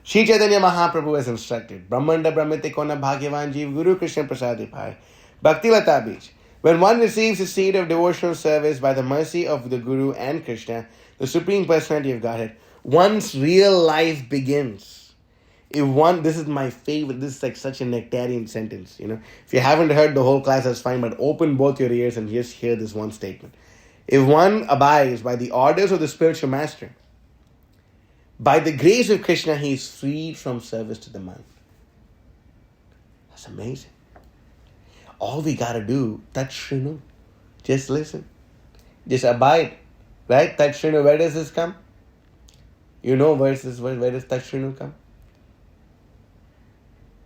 Sri Chaitanya Mahaprabhu has instructed, Brahmanda Brahmite Kona Bhagyavan Jeev Guru Krishna Prasadi Bhai Bhakti Lata Beach. When one receives the seed of devotional service by the mercy of the Guru and Krishna, the Supreme Personality of Godhead, one's real life begins. This is my favorite, this is like such a nectarian sentence, If you haven't heard the whole class, that's fine, but open both your ears and just hear this one statement. If one abides by the orders of the spiritual master, by the grace of Krishna, he is freed from service to the mind. That's amazing. All we gotta do, Tat Shrinu. Just listen. Just abide. Right? Tat Shrinu, where does this come? Where does Tat Shrinu come?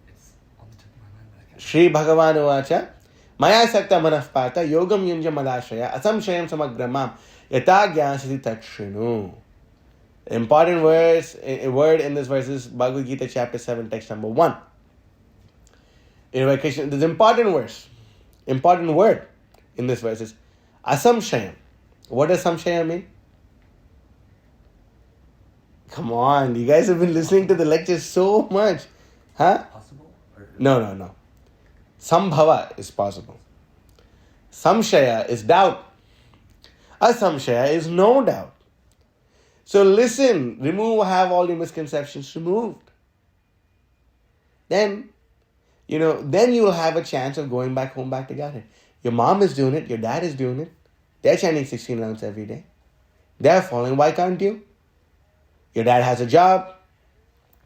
It's on the tip of my mind, but I can't. Shri Bhagavan Uvacha Maya sakta manah partha yogam yunja madashaya asamshayam samagramam yata gyasati tatshrinu. Important verse, a word in this verse is Bhagavad Gita chapter 7, text number 1. There's an important verse, important word in this verse is asamshayam. What does samshaya mean? Come on, you guys have been listening to the lectures so much. Huh? Possible? Or No. Sambhava is possible. Samshaya is doubt. Asamshaya is no doubt. So listen, have all your misconceptions removed. Then you will have a chance of going back home, back to Godhead. Your mom is doing it, your dad is doing it. They're chanting 16 rounds every day. They're following, why can't you? Your dad has a job,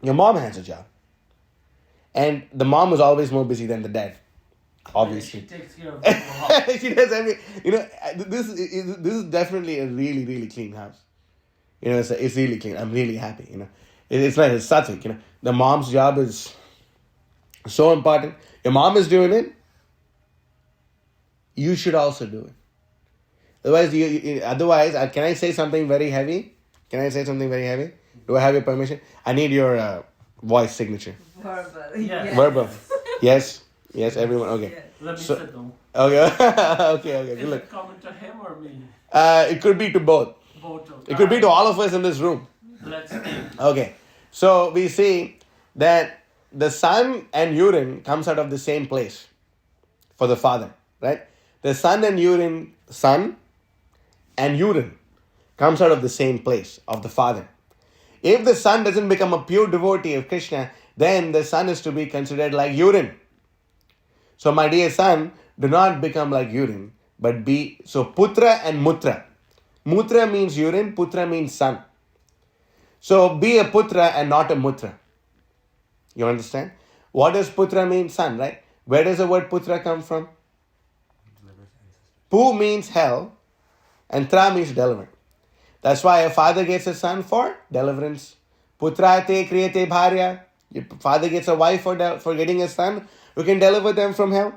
your mom has a job. And the mom is always more busy than the dad. Obviously. She takes care of the She does this is definitely a really, really clean house. It's really clean. I'm really happy. It's like it's sattvic. The mom's job is so important. Your mom is doing it. You should also do it. Otherwise, can I say something very heavy? Do I have your permission? I need your voice signature. Verbal. Yes. Verbal. Yes, everyone. Okay. Yes. Let me So- sit down. Okay. Okay. Is Good luck. it coming to him or me? It could be to both. Both of It could be to all of us in this room. Let's think. Okay. So we see that the son and urine comes out of the same place for the father, right? The son and urine comes out of the same place of the father. If the son doesn't become a pure devotee of Krishna, then the son is to be considered like urine. So my dear son, do not become like urine, but be, so putra and mutra. Mutra means urine, putra means son. So be a putra and not a mutra. You understand? What does putra mean? Son, right? Where does the word putra come from? Pu means hell and tra means deliverance. That's why a father gets a son for deliverance. Putra te kriyate bharya. Your father gets a wife for getting a son who can deliver them from hell.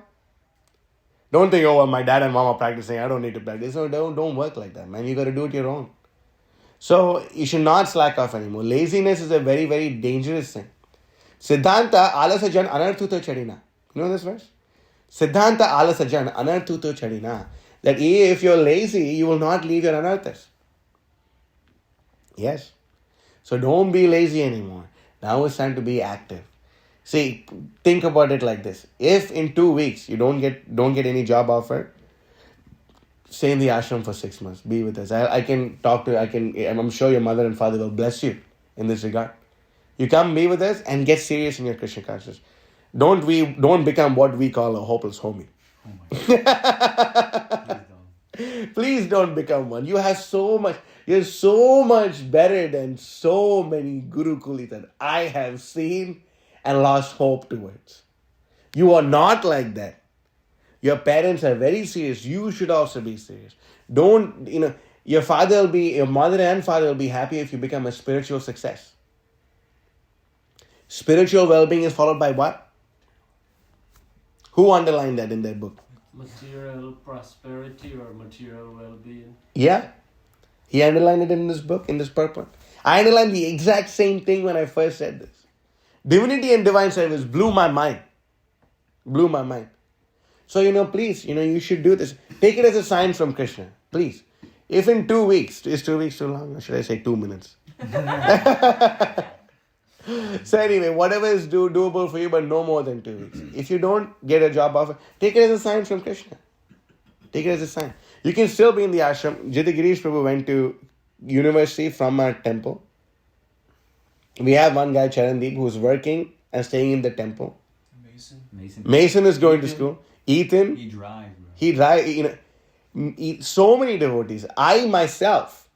Don't think, oh, well, my dad and mom are practicing, I don't need to practice. No, don't work like that, man. You got to do it your own. So you should not slack off anymore. Laziness is a very, very dangerous thing. Siddhanta alasajan anarthuto chadina. You know this verse? Siddhanta alasajan anarthuto chadina. That if you're lazy, you will not leave your anarthas. Yes. So don't be lazy anymore. Now it's time to be active. See, think about it like this. If in 2 weeks you don't get any job offer, stay in the ashram for 6 months. Be with us. I'm sure your mother and father will bless you in this regard. You come be with us and get serious in your Krishna consciousness. Don't become what we call a hopeless homie. Oh my God. Please don't become one. You're so much better than so many Gurukulis that I have seen and lost hope towards. You are not like that. Your parents are very serious. You should also be serious. Your mother and father will be happy if you become a spiritual success. Spiritual well-being is followed by what? Who underlined that in their book? Material prosperity or material well-being. Yeah. He underlined it in this book, in this purport. I underlined the exact same thing when I first said this. Divinity and divine service blew my mind. So, please, you should do this. Take it as a sign from Krishna. Please. If in 2 weeks, is 2 weeks too long? Or should I say 2 minutes? So anyway, whatever is doable for you, but no more than 2 weeks. If you don't get a job offer, take it as a sign from Krishna. Take it as a sign. You can still be in the ashram. Jitagirish Prabhu went to university from our temple. We have one guy, Charandeep, who's working and staying in the temple. Mason is going to school. Ethan, He drives, bro. he drives. So many devotees. I myself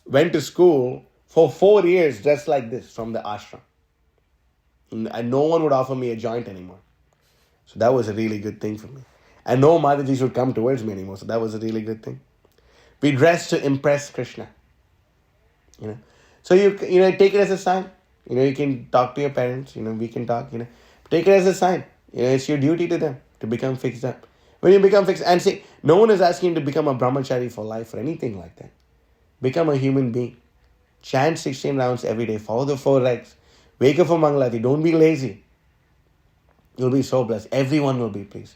went to school for 4 years just like this from the ashram. And no one would offer me a joint anymore. So that was a really good thing for me. And no Madhajis would come towards me anymore. So that was a really good thing. We dress to impress Krishna. So you take it as a sign. You can talk to your parents. We can talk. Take it as a sign. It's your duty to them to become fixed up. When you become fixed, and see, no one is asking you to become a brahmachari for life or anything like that. Become a human being. Chant 16 rounds every day. Follow the 4 rites. Wake up for Mangalati. Don't be lazy. You'll be so blessed. Everyone will be pleased.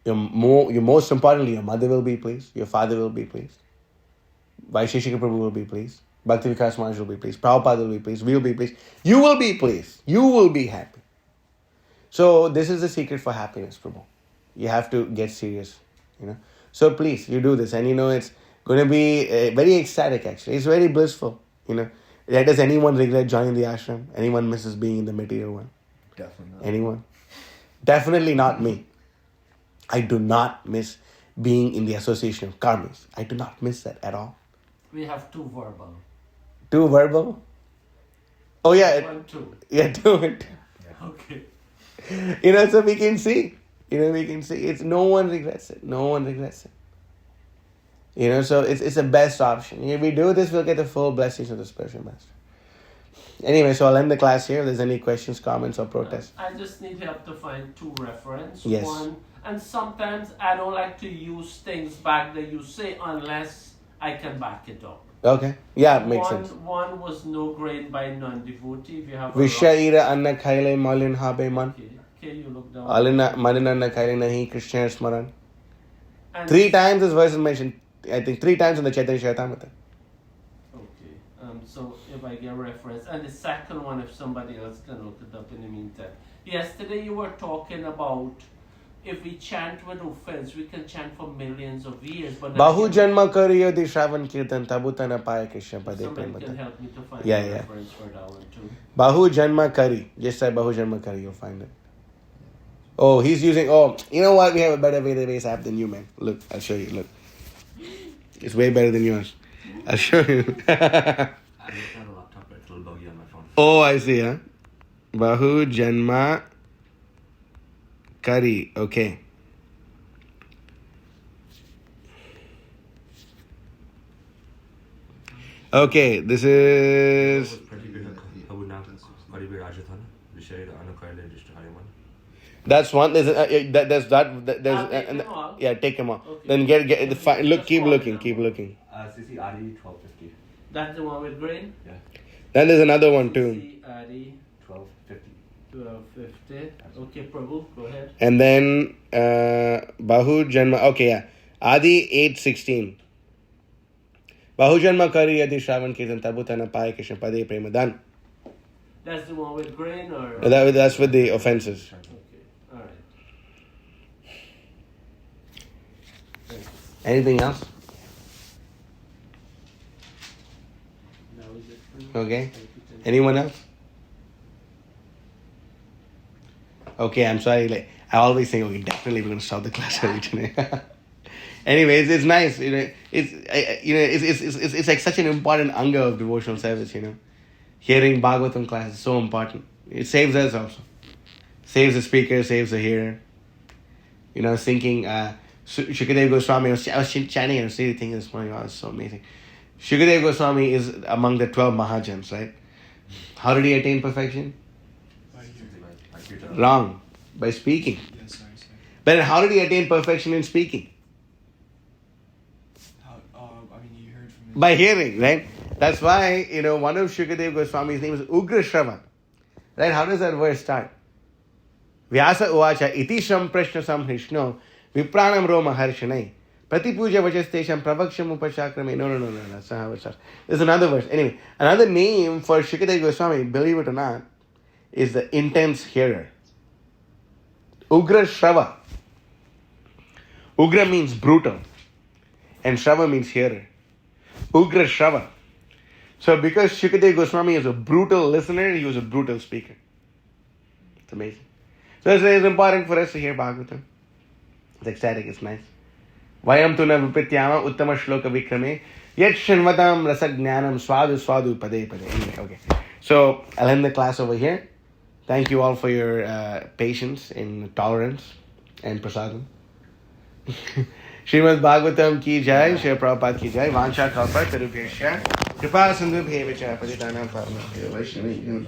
Most importantly, your mother will be pleased. Your father will be pleased. Vaisheshika Prabhu will be pleased. Bhakti Vikas Maharaj will be pleased. Prabhupada will be pleased. We will be pleased. You will be pleased. You will be happy. So this is the secret for happiness, Prabhu. You have to get serious. So please, you do this. And it's going to be very ecstatic actually. It's very blissful. Does anyone regret joining the ashram? Anyone misses being in the material one? Definitely not. Anyone? Definitely not me. I do not miss being in the association of karmis. I do not miss that at all. We have 2 verbal. 2 verbal? Oh yeah. 1, 2. Yeah, 2 and 2. Okay. So we can see. We can see. It's no one regrets it. No one regrets it. So it's the best option. If we do this, we'll get the full blessings of the spiritual master. Anyway, so I'll end the class here. If there's any questions, comments, or protests. I just need help to find 2 references. Yes. One, and sometimes I don't like to use things back that you say unless I can back it up. Okay. Yeah, makes sense. One was no grain by non-devotee. If you have Vishaira anna khaile malin habe man. Okay, you look down. Alina malin anna khaile nahi Krishna smaran. 3 times this verse is mentioned. I think 3 times in the Chaitanya Charitamrita. Okay. So if I get a reference, and the second one, if somebody else can look it up in the meantime. Yesterday you were talking about if we chant with offense, we can chant for millions of years. But Bahu janma kariyo di Shravan Kirtan tabutana paya Krishna pade somebody can premata. help me to find Yeah, a yeah. reference for that one too. Bahu janma kari. Just say Bahu janma kari, you'll find it. Oh, he's using, you know what? We have a better database app than you, man. Look, I'll show you. Look. It's way better than yours. I'll show you. I looked at a laptop, but it's a little buggy on my phone. Oh, I see, huh? Bahu janma kari. Okay. Okay, this is... That's one. There's yeah, take him off. Okay. Then look, keep looking. CC Adi 1250. That's the one with grain? Yeah. Then there's another one too. CC Adi 1250. 1250. Okay, Prabhu, go ahead. And then Bahu Janma. Okay, yeah. Adi 816. Bahu Janma Kari Adi Shravan Kirtan Tabutana Pai Krishna Pade Prema. Done. That's the one with grain or? That's with the offenses. Okay, alright. Anything else? That was it for me. Okay. Thank you. Anyone else? Okay, I'm sorry. I always think, okay, definitely we're going to stop the class early today. Anyways, it's nice. It's like such an important anga of devotional service. Hearing Bhagavatam class is so important. It saves us also. Saves the speaker, saves the hearer. Thinking, Shukadeva Goswami, I was chanting and seeing things this morning. Wow, it's so amazing. Shukadeva Goswami is among the 12 Mahajans, right? How did he attain perfection? Wrong. By speaking. Yeah, sorry. But how did he attain perfection in speaking? You heard from him. By hearing, right? That's why, one of Shukadeva Goswami's name is Ugra Shrava. Right? How does that verse start? Vyasa uvacha iti sham prashna samhrishno vipranam roma harshanai prati puja vachastesham pravaksham upashakrame. No. That's not how it starts. There's another verse. Anyway, another name for Shukadeva Goswami, believe it or not, is the intense hearer. Ugra Shrava. Ugra means brutal. And Shrava means hearer. Ugra Shrava. So because Shukadeva Goswami is a brutal listener, he was a brutal speaker. It's amazing. So it's important for us to hear Bhagavatam. It's ecstatic, it's nice. Vayam tu na viprityama uttama shloka vikrame yet shanvatam rasajnanam swadu pade. Anyway, okay. So I'll end the class over here. Thank you all for your patience and tolerance and prasadam. Srimad Bhagavatam ki jai, Srila Prabhupada ki jai, Vansha Kalpa Tarubhyasya, Kripa Sindhu Bhevacha, Paditana Paramahya Vaishnavi.